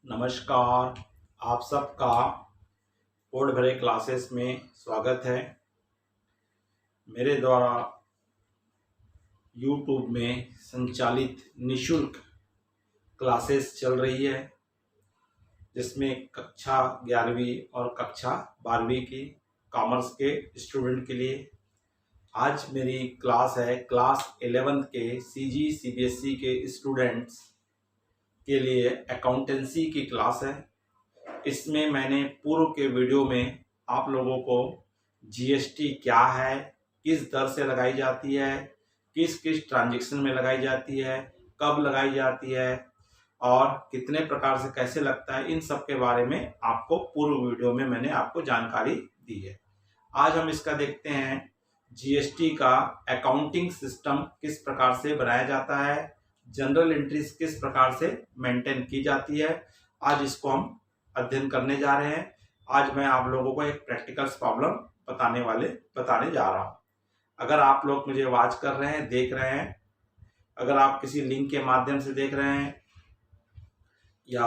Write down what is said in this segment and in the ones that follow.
नमस्कार। आप सबका कोड भरे क्लासेस में स्वागत है। मेरे द्वारा YouTube में संचालित निशुल्क क्लासेस चल रही है, जिसमें कक्षा 11वीं और कक्षा 12वीं की कॉमर्स के स्टूडेंट के लिए आज मेरी क्लास है। क्लास 11th के CG CBSE के स्टूडेंट्स के लिए अकाउंटेंसी की क्लास है। इसमें मैंने पूर्व के वीडियो में आप लोगों को जीएसटी क्या है, किस दर से लगाई जाती है, किस किस ट्रांजैक्शन में लगाई जाती है, कब लगाई जाती है और कितने प्रकार से कैसे लगता है, इन सब के बारे में आपको पूर्व वीडियो में मैंने आपको जानकारी दी है। आज हम इसका देखते हैं जीएसटी का अकाउंटिंग सिस्टम किस प्रकार से बनाया जाता है, जनरल एंट्रीज किस प्रकार से मेंटेन की जाती है। आज इसको हम अध्ययन करने जा रहे हैं। आज मैं आप लोगों को एक प्रैक्टिकल प्रॉब्लम बताने जा रहा हूं। अगर आप लोग मुझे वॉच कर रहे हैं, देख रहे हैं, अगर आप किसी लिंक के माध्यम से देख रहे हैं या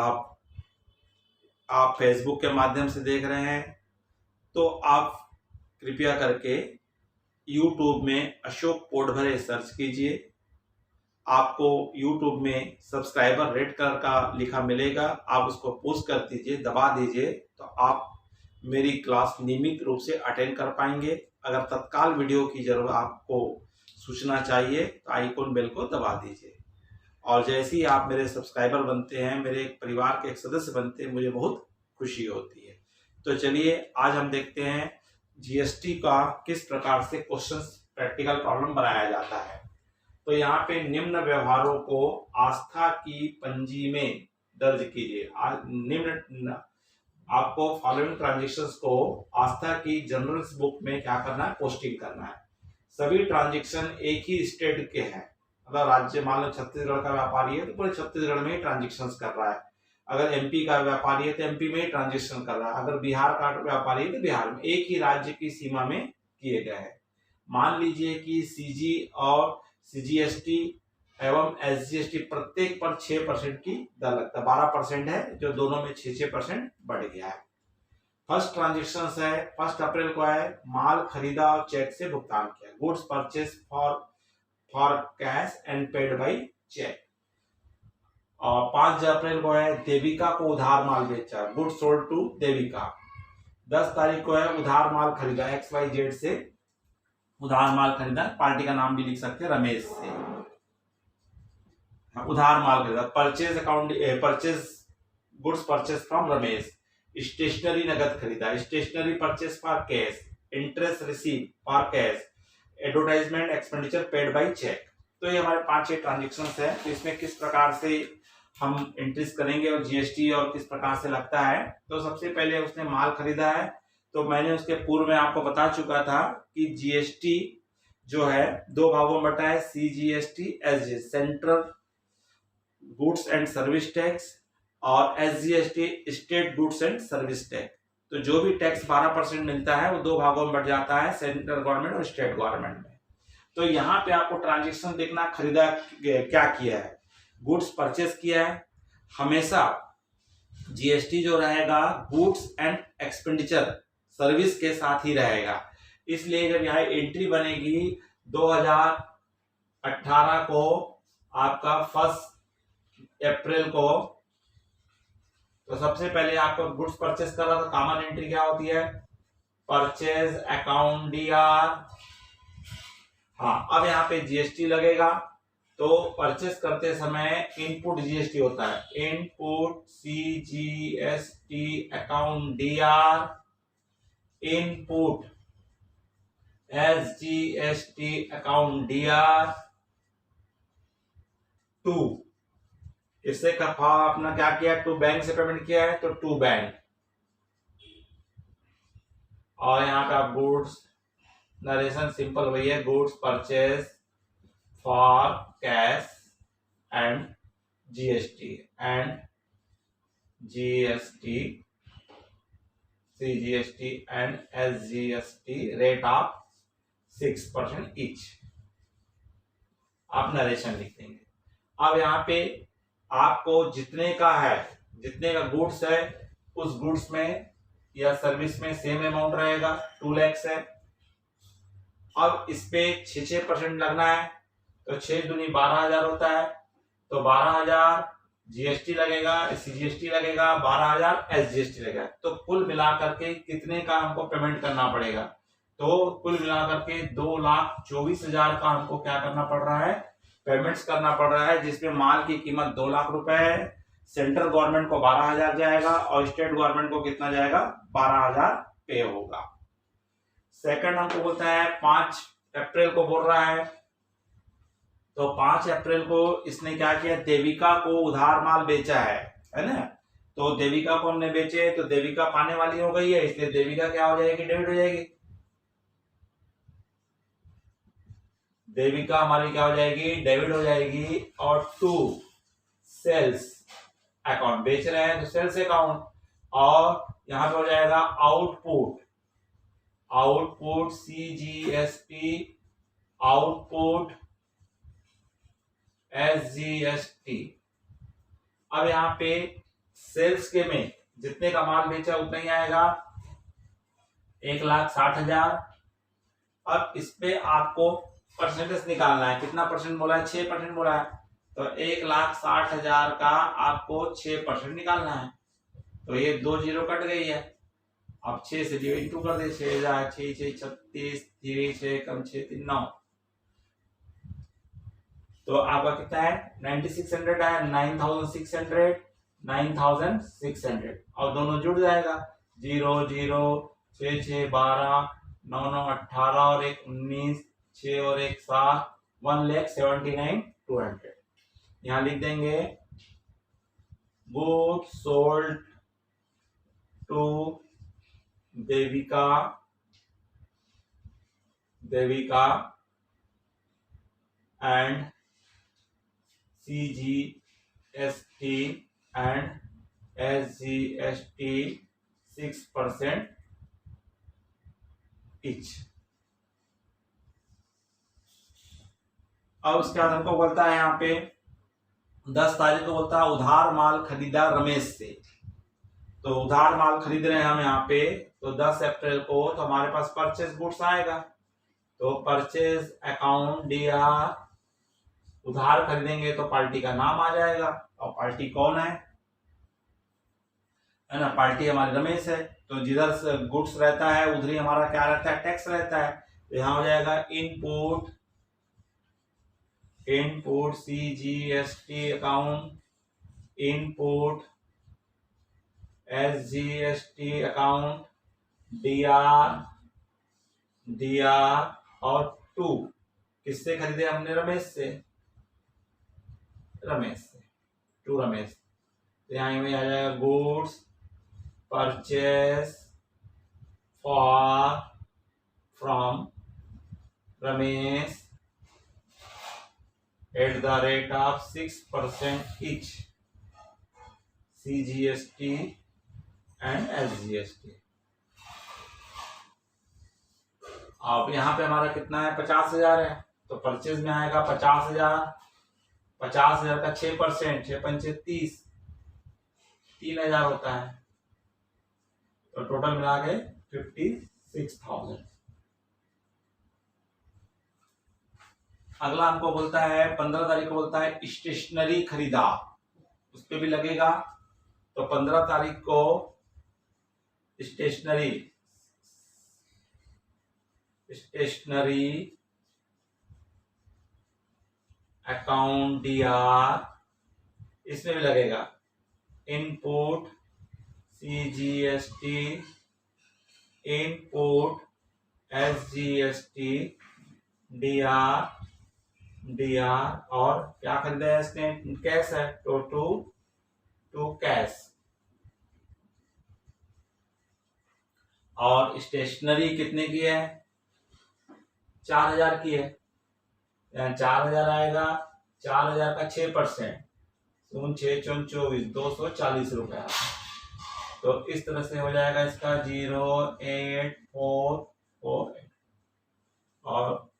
आप फेसबुक के माध्यम से देख रहे हैं, तो आप कृपया करके YouTube में अशोक पोडभरे सर्च कीजिए। आपको YouTube में सब्सक्राइबर रेड कलर का लिखा मिलेगा, आप उसको पुश कर दीजिए, दबा दीजिए, तो आप मेरी क्लास नियमित रूप से अटेंड कर पाएंगे। अगर तत्काल वीडियो की जरूरत आपको सूचना चाहिए तो आइकॉन बेल को दबा दीजिए। और जैसे ही आप मेरे सब्सक्राइबर बनते हैं, मेरे परिवार के एक सदस्य बनते हैं, मुझे बहुत खुशी होती है। तो चलिए आज हम देखते हैं जीएसटी का किस प्रकार से क्वेश्चंस प्रैक्टिकल प्रॉब्लम बनाया जाता है। तो यहाँ पे निम्न व्यवहारों को आस्था की पंजी में दर्ज कीजिए। निम्न आपको फॉलोइंग ट्रांजैक्शंस को आस्था की जनरल बुक में क्या करना है, पोस्टिंग करना है। सभी ट्रांजैक्शन एक ही स्टेट के हैं। अगर राज्य मान लो छत्तीसगढ़ का व्यापारी है तो पूरे छत्तीसगढ़ में ही ट्रांजेक्शन कर रहा है। अगर एमपी का व्यापारी है तो एमपी में ही ट्रांजेक्शन कर रहा है। अगर बिहार का व्यापारी है तो बिहार में, एक ही राज्य की सीमा में किए गए हैं। मान लीजिए कि सीजी और सीजीएसटी एवं एसजीएसटी प्रत्येक पर 6% की दर लगता है। 12% है, जो दोनों में 6% बढ़ गया है। फर्स्ट ट्रांजेक्शन है 1 अप्रैल को है, माल खरीदा और चेक से भुगतान किया, goods purchase for cash and paid by cheque. और 5 अप्रैल को है देविका को उधार माल बेचा, गुड्स सोल्ड टू देविका। 10 तारीख को है उधार माल खरीदा, XYZ से उधार माल खरीदा, पार्टी का नाम भी लिख सकते हैं, रमेश से उधार माल खरीदा। Purchase goods purchase from Ramesh. Stationery नगद खरीदा, stationery purchase for cash, interest receive for cash, advertisement expenditure paid by cheque. तो ये हमारे 5-6 ट्रांजेक्शन है। तो इसमें किस प्रकार से हम एंट्रीज करेंगे और जीएसटी और किस प्रकार से लगता है। तो सबसे पहले उसने माल खरीदा है, तो मैंने उसके पूर्व में आपको बता चुका था कि जीएसटी जो है 2 भागों में बटा है, CGST SG central goods and service tax और SGST state goods and service tax. तो जो भी टैक्स 12% मिलता है वो 2 भागों में बट जाता है, सेंट्रल गवर्नमेंट और स्टेट गवर्नमेंट में। तो यहाँ पे आपको ट्रांजेक्शन देखना, खरीदा क्या किया है, गुड्स परचेस किया है। हमेशा जीएसटी जो रहेगा गुड्स एंड एक्सपेंडिचर सर्विस के साथ ही रहेगा। इसलिए जब यहाँ एंट्री बनेगी 2018 को आपका 1 अप्रैल को, तो सबसे पहले आपको गुड्स परचेस कर रहा था, कॉमन एंट्री क्या होती है, परचेज अकाउंट डीआर। हाँ, अब यहाँ पे जीएसटी लगेगा। तो परचेस करते समय इनपुट जीएसटी होता है, input CGST account DR, input SGST account DR to. इससे अपना क्या किया, टू बैंक से पेमेंट किया है तो टू बैंक। और यहाँ पे आप गुड्स नरेशन सिंपल वही है, goods purchase for cash and GST CGST and SGST rate of 6% each। आप नरेशन लिख देंगे। अब यहाँ पे आपको जितने का है जितने का गुड्स है उस गुड्स में या सर्विस में सेम अमाउंट रहेगा, 2 लाख है। अब इस पे 6% लगना है, तो 6 दूनी 12,000 होता है, तो 12,000 जीएसटी लगेगा, सीजीएसटी लगेगा, 12,000 एसजीएसटी लगेगा। तो कुल मिलाकर के कितने का हमको पेमेंट करना पड़ेगा? तो कुल मिलाकर के 2,24,000 का हमको क्या करना पड़ रहा है? पेमेंट्स करना पड़ रहा है, जिसमें माल की कीमत 2 लाख रुपए है। सेंट्रल गवर्नमेंट को 12,000 जाएगा और स्टेट गवर्नमेंट को कितना जाएगा? 12,000 पे होगा। सेकंड हमको बोलता है 5 अप्रैल को बोल रहा है, तो 5 अप्रैल को इसने क्या किया? देविका को उधार माल बेचा है ना? तो देविका को हमने बेचे, तो देविका पाने वाली हो गई है, इसलिए देविका क्या हो जाएगी? डेबिट हो जाएगी। देविका हमारी क्या हो जाएगी? डेबिट हो जाएगी। और टू सेल्स अकाउंट, बेच रहे हैं तो सेल्स अकाउंट, और यहां पे हो जाएगा output, output CGST, output SGST. अब यहाँ पे सेल्स के में जितने का माल बेचा उतना ही आएगा, 1,60,000। अब इस पे आपको परसेंटेज निकालना है, कितना परसेंट बोला है? 6% बोला है, तो 1,60,000 का आपको 6% निकालना है। तो ये 2 जीरो कट गई है, अब 6 से डिवाइड 2 कर दे, 6,000, 6 6 36, 3 6 कम 6 3 9, तो आपका कितना है? 9600 है, 9600, 9600, और दोनों जुड़ जाएगा, 0 0 6 6 12 9 9 18 और 1 19, 6 और 1 7, 1,79,200। यहाँ लिख देंगे good sold to Devika and CGST and SGST 6% each। अब उसके बाद हमको बोलता है यहाँ पे 10 तारीख को बोलता है उधार माल खरीदा रमेश से। तो उधार माल खरीद रहे हैं हम यहाँ पे, तो 10 अप्रैल को तो हमारे पास परचेज गुड्स आएगा, तो परचेज अकाउंट DR, उधार खरीदेंगे तो पार्टी का नाम आ जाएगा, और पार्टी कौन है ना? पार्टी हमारे रमेश है। तो जिधर से गुड्स रहता है उधर ही हमारा क्या रहता है? टैक्स रहता है। तो यहाँ हो जाएगा input CGST account, input SGST account, DR और 2 किससे खरीदे हमने? रमेश से, टू रमेश। तो यहाँ में आ जाएगा goods purchase from Ramesh @ 6% each CGST and SGST। अब यहाँ पे हमारा कितना है? 50,000 है, तो परचेज में आएगा 50,000, 50,000 का 6%, 6 पंचे 30, 3,000 होता है, तो टोटल मिला के 56,000। अगला हमको बोलता है 15 तारीख को बोलता है स्टेशनरी खरीदा, उस पर भी लगेगा। तो 15 तारीख को स्टेशनरी अकाउंट DR, इसमें भी लगेगा input CGST, input SGST, DR और क्या खरीदा है इसने? कैश है, तो टू कैश। और स्टेशनरी कितने की है? 4,000 की है, 4,000 आएगा, 4,000 का 6%, 6 6 24, 240 रुपया। तो इस तरह से हो जाएगा इसका 0,8448। और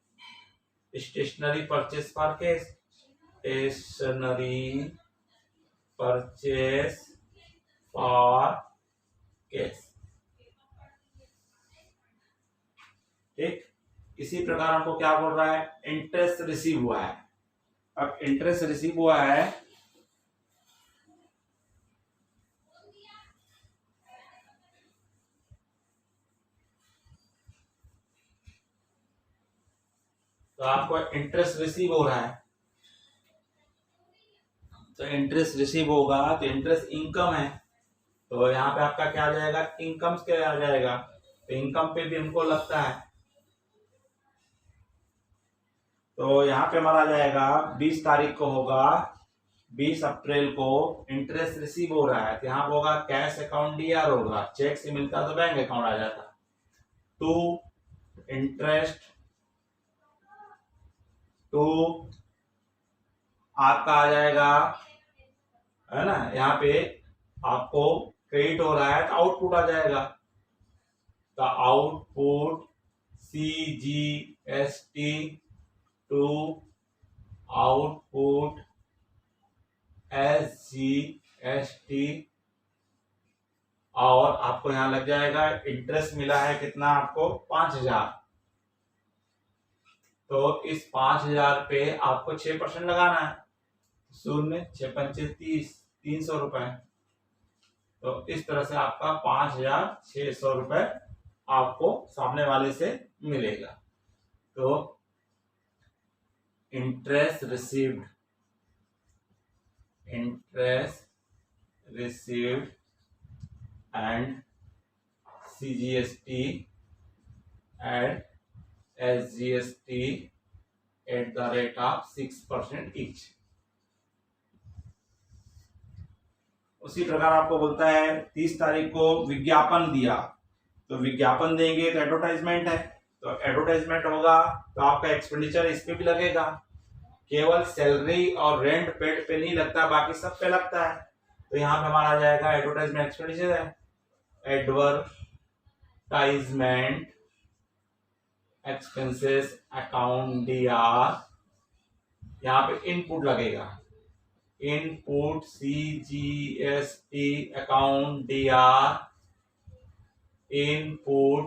stationery purchase for cash, stationery purchase for cash. ठीक, इसी प्रकार हमको क्या बोल रहा है, इंटरेस्ट रिसीव हुआ है। अब इंटरेस्ट रिसीव हुआ है तो आपको इंटरेस्ट रिसीव हो रहा है, तो इंटरेस्ट रिसीव होगा तो इंटरेस्ट इनकम है, तो यहाँ पे आपका क्या आ जाएगा, इनकम क्या आ जाएगा, तो इनकम पे भी हमको लगता है, तो यहाँ पे हमारा आ जाएगा 20 तारीख को होगा, 20 अप्रैल को इंटरेस्ट रिसीव हो रहा है, तो यहाँ होगा कैश अकाउंट डीआर होगा, चेक से मिलता तो बैंक अकाउंट आ जाता। टू इंटरेस्ट टू आपका आ जाएगा, है ना, यहाँ पे आपको क्रेडिट हो रहा है तो आउटपुट आ जाएगा, तो output CGST to output SGST, और आपको यहां लग जाएगा इंटरेस्ट मिला है कितना आपको 5000, तो इस 5000 पे आपको 6% लगाना है, 0 6 5 30, 300 रुपए, तो इस तरह से आपका 5600 रुपए आपको सामने वाले से मिलेगा। तो interest received and CGST and SGST at the rate of 6% each। उसी प्रकार आपको बोलता है 30 तारीख को विज्ञापन दिया, तो विज्ञापन देंगे तो एडवर्टाइजमेंट है, तो एडवर्टाइजमेंट होगा तो आपका एक्सपेंडिचर इस पे भी लगेगा, केवल सैलरी और रेंट पेड पे नहीं लगता, बाकी सब पे लगता है, तो यहाँ पे हमारा आ जाएगा एडवर्टाइजमेंट एक्सपेंडिचर है, एडवर्टाइजमेंट एक्सपेंसेस अकाउंट DR, यहाँ पे इनपुट लगेगा, input CGST account DR, input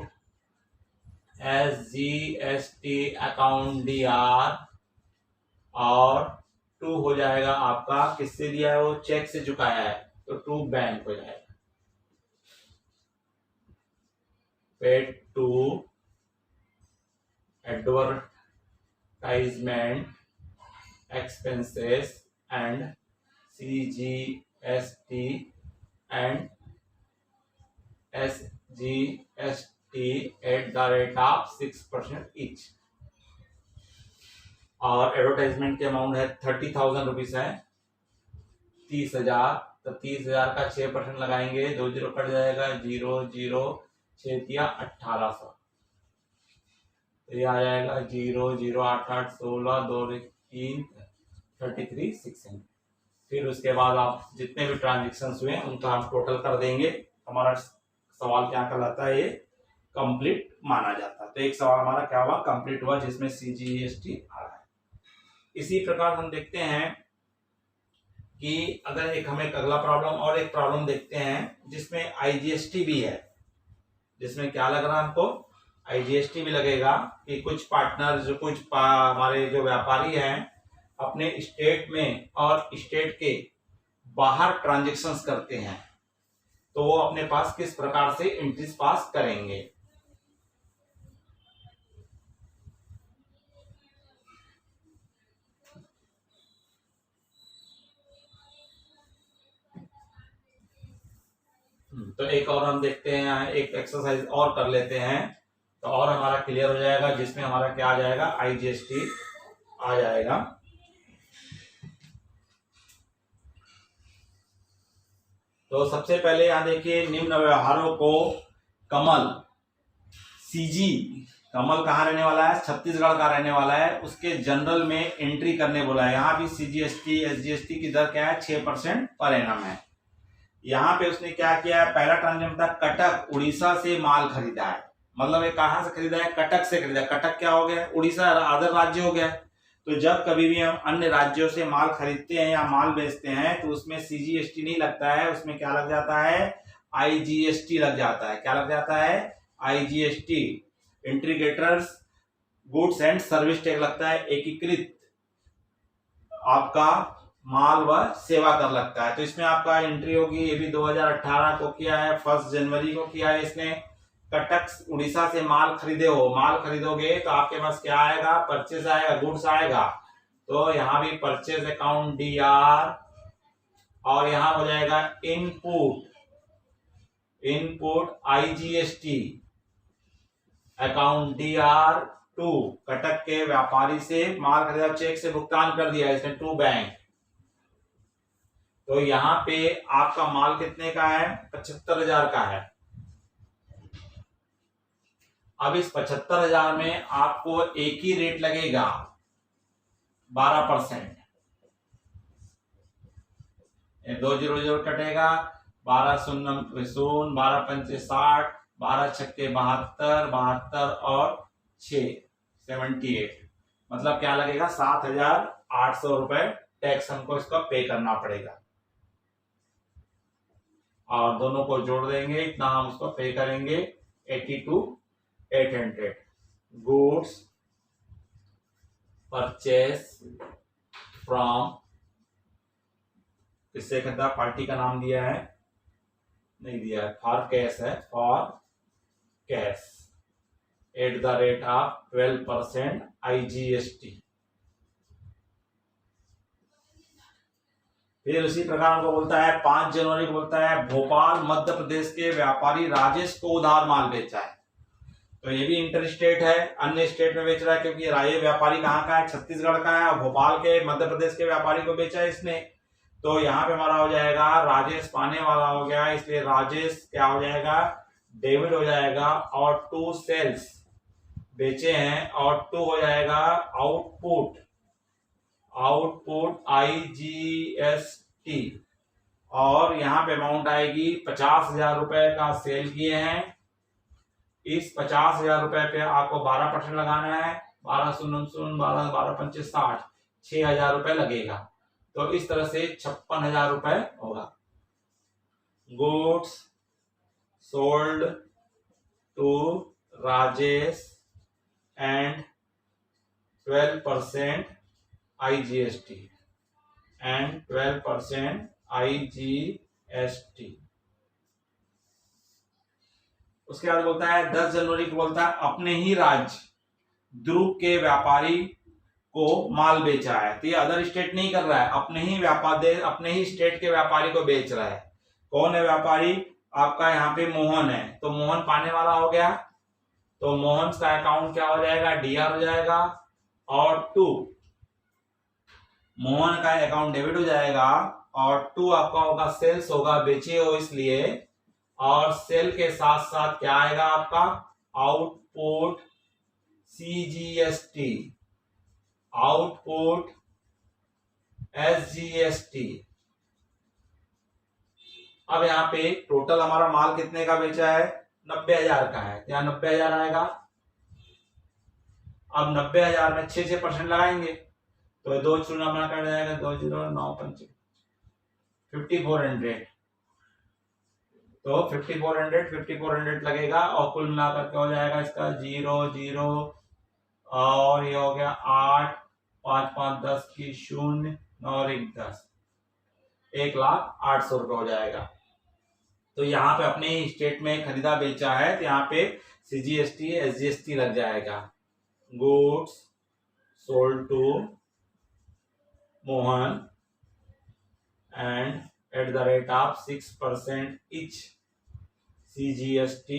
SGST account DR, और टू हो जाएगा आपका किससे दिया है, वो चेक से चुकाया है, तो टू बैंक हो जाएगा, paid to advertisement expenses and CGST and SGST at the rate of 6% each, और एडवर्टाइजमेंट की अमाउंट है 30,000 रुपीज है, 30,000, तो 30,000 का 6% लगाएंगे, 2 जीरो कट जाएगा, 0 0 6 दिया 1800, तो ये आ जाएगा 0 0 8 8 16 2 3 33,600। फिर उसके बाद आप जितने भी ट्रांजेक्शन हुए उनका हम टोटल कर देंगे, हमारा सवाल क्या कहलाता है, ये कंप्लीट माना जाता है। तो एक सवाल हमारा क्या हुआ, कंप्लीट हुआ, जिसमें CGST आ रहा है। इसी प्रकार हम देखते हैं कि अगर एक हमें अगला प्रॉब्लम और एक प्रॉब्लम देखते हैं जिसमें IGST भी है, जिसमें क्या लग रहा है हमको, IGST भी लगेगा कि कुछ पार्टनर जो कुछ हमारे जो व्यापारी हैं अपने स्टेट में और स्टेट के बाहर ट्रांजेक्शन्स करते हैं, तो वो अपने पास किस प्रकार से एंट्रीज पास करेंगे। तो एक और हम देखते हैं, एक एक्सरसाइज और कर लेते हैं, तो और हमारा क्लियर हो जाएगा, जिसमें हमारा क्या आ जाएगा, IGST आ जाएगा। तो सबसे पहले यहाँ देखिए, निम्न व्यवहारों को कमल CG, कमल कहाँ रहने वाला है, छत्तीसगढ़ का रहने वाला है, उसके जनरल में एंट्री करने बोला है। यहाँ भी CGST SGST की दर क्या है, 6% पर एनम है। यहाँ पे उसने क्या किया है, पहला ट्रांजेक्शन था कटक उड़ीसा से माल खरीदा है, मतलब ये कहाँ से खरीदा है, कटक से खरीदा है। कटक क्या हो गया, उड़ीसा अदर राज्य हो गया, तो जब कभी भी हम अन्य राज्यों से माल खरीदते हैं या माल बेचते हैं तो उसमें सीजीएसटी नहीं लगता है, उसमें क्या लग जाता है, आईजीएसटी लग जाता है। क्या लग जाता है, IGST, integrators goods and service tax लगता है, एकीकृत आपका माल व सेवा कर लगता है। तो इसमें आपका एंट्री होगी, ये भी 2018 को किया है, 1 जनवरी को किया है इसने। कटक उड़ीसा से माल खरीदोगे तो आपके पास क्या आएगा, परचेज आएगा, गुड्स आएगा। तो यहाँ भी परचेज अकाउंट डीआर, और यहाँ हो जाएगा input IGST account DR2। Cuttack के व्यापारी से माल खरीदा, चेक से भुगतान कर दिया इसने टू बैंक। तो यहाँ पे आपका माल कितने का है, 75,000 का है। अब इस 75,000 में आपको एक ही रेट लगेगा 12%। 200 कटेगा, 12 शून्य 12 पंचे 60, 12 छक्के 72, 72 और 6 78, मतलब क्या लगेगा, 7,800 रुपए टैक्स हमको इसका पे करना पड़ेगा। और दोनों को जोड़ देंगे, इतना हम उसको पे करेंगे 82,800। गुड्स परचेस फ्रॉम, किससे खरीदा, पार्टी का नाम दिया है, नहीं दिया है, फॉर कैश है, for cash at the rate of 12% IGST. फिर उसी प्रकार हमको बोलता है 5 जनवरी को बोलता है भोपाल मध्य प्रदेश के व्यापारी राजेश को उधार माल बेचा है। तो ये भी इंटर स्टेट है, अन्य स्टेट में बेच रहा है, क्योंकि ये व्यापारी कहाँ का है, छत्तीसगढ़ का है, और भोपाल के मध्य प्रदेश के व्यापारी को बेचा है इसने। तो यहाँ पे हमारा हो जाएगा राजेश पाने वाला हो गया, इसलिए राजेश क्या हो जाएगा, डेबिट हो जाएगा, और टू सेल्स बेचे हैं, और टू हो जाएगा आउटपुट आईजीएसटी, और यहाँ पे अमाउंट आएगी 50,000 रुपए का सेल किए हैं। इस 50,000 रुपए पे आपको 12% लगाना है, 12 शून्य 12 12 पंचे 60, 6,000 रुपए लगेगा। तो इस तरह से 56,000 रुपए होगा। Goods sold to Rajesh and 12% IGST and 12% IGST। उसके बाद बोलता है 10 जनवरी को बोलता है अपने ही राज्य द्रुप के व्यापारी को माल बेचा है। तो ये अदर स्टेट नहीं कर रहा है, अपने ही स्टेट के व्यापारी को बेच रहा है। कौन है व्यापारी, आपका यहाँ पे मोहन है, तो मोहन पाने वाला हो गया। तो मोहन का अकाउंट क्या हो जाएगा, DR हो जाएगा, और 2 मोहन का अकाउंट डेबिट हो जाएगा, और 2 आपका होगा सेल्स होगा, बेचे हो इसलिए, और सेल के साथ साथ क्या आएगा आपका आउटपुट CGST, आउटपुट SGST। अब यहाँ पे टोटल हमारा माल कितने का बेचा है, 90,000 का है, यहाँ 90,000 आएगा। अब 90,000 में 6% लगाएंगे, तो 2 चूना बना कर जाएगा, 2 0 9 5 5400। तो 5400 लगेगा, और कुल मिलाकर के हो जाएगा इसका 0 0, और ये हो गया 8 5 5 10 की 0 9 और 1 10, 1,08,000 रुपये हो जाएगा। तो यहाँ पे अपने स्टेट में खरीदा बेचा है, तो यहाँ पे CGST SGST लग जाएगा। Goods sold to Mohan and at the rate of 6% each CGST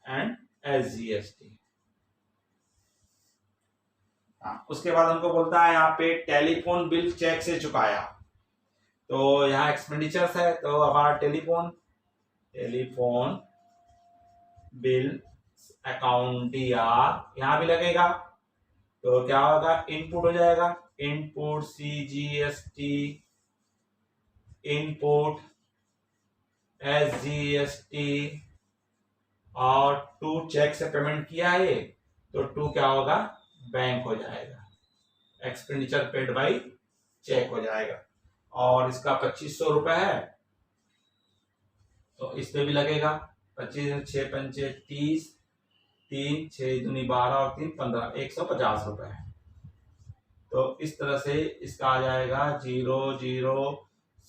and SGST। उसके बाद हमको बोलता है यहाँ पे टेलीफोन बिल चेक से चुकाया। तो यहाँ एक्सपेंडिचर्स है, तो हमारा टेलीफोन बिल अकाउंट DR यहाँ भी लगेगा। तो क्या होगा, इनपुट हो जाएगा, इनपुट CGST, इनपुट SGST, और 2 चेक से पेमेंट किया है, तो 2 क्या होगा, बैंक हो जाएगा। एक्सपेंडिचर पेड बाई चेक हो जाएगा। और इसका 2500 रुपये है, तो इस पे भी लगेगा 25, 6 पंचे 30, 3 6 दूनी 12 और 3 15, 150 रुपये है। तो इस तरह से इसका आ जाएगा 0 0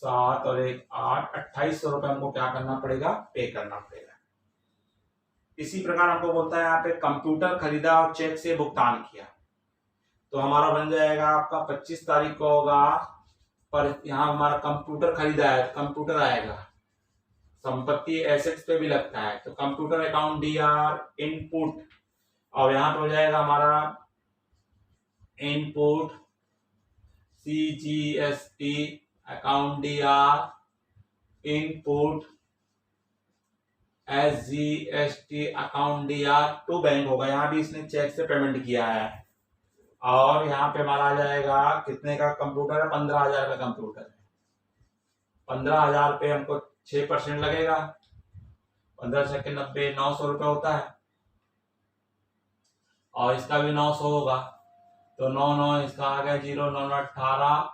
7 और 1 8, 2800 रुपये हमको क्या करना पड़ेगा, पे करना पड़ेगा। इसी प्रकार हमको बोलता है यहाँ पे कंप्यूटर खरीदा और चेक से भुगतान किया, तो हमारा बन जाएगा आपका 25 तारीख को होगा, पर यहाँ हमारा कंप्यूटर खरीदा है, कंप्यूटर आएगा, संपत्ति एसेट्स पे भी लगता है, तो कंप्यूटर अकाउंट DR इनपुट, और यहाँ पे हो जाएगा हमारा input CGST account DR input SGST account DR to bank होगा। यहाँ भी इसने चेक से पेमेंट किया है, और यहाँ पे हमारा आ जाएगा कितने का कंप्यूटर है, 15,000 का कंप्यूटर है। 15,000 पे हमको 6% लगेगा, 15 के 90, 900 रुपये होता है, और इसका भी 900 होगा, तो 9 इसका आ गया 0 9 18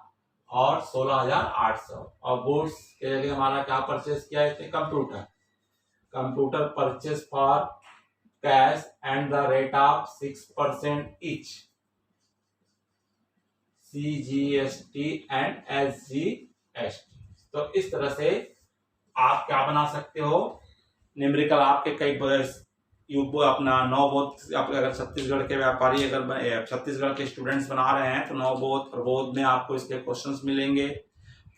और 16,800। और गुड्स के जगह हमारा क्या परचेस किया है इसने, computer purchase for cash and the rate of 6% each, CGST and SGST। तो इस तरह से आप क्या बना सकते हो, न्यूमेरिकल आपके कई अपना नवबोध, अगर छत्तीसगढ़ के व्यापारी, अगर छत्तीसगढ़ के स्टूडेंट्स बना रहे हैं तो नवबोध प्रबोध में आपको इसके क्वेश्चंस मिलेंगे,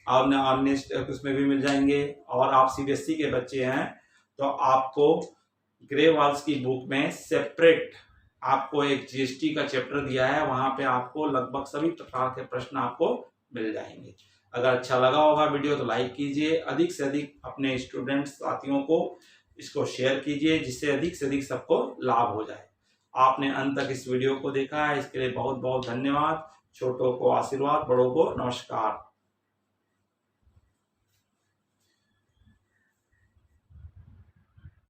और अन्य उसमें भी मिल जाएंगे। और आप CBSE के बच्चे हैं तो आपको ग्रेवाल्स की बुक में सेपरेट आपको एक GST का चैप्टर दिया है, वहां पे आपको लगभग सभी प्रकार के प्रश्न आपको मिल जाएंगे। अगर अच्छा लगा होगा वीडियो तो लाइक कीजिए, अधिक से अधिक अपने स्टूडेंट्स साथियों को इसको शेयर कीजिए, जिससे अधिक से अधिक सबको लाभ हो जाए। आपने अंत तक इस वीडियो को देखा है, इसके लिए बहुत बहुत धन्यवाद। छोटों को आशीर्वाद, बड़ों को नमस्कार।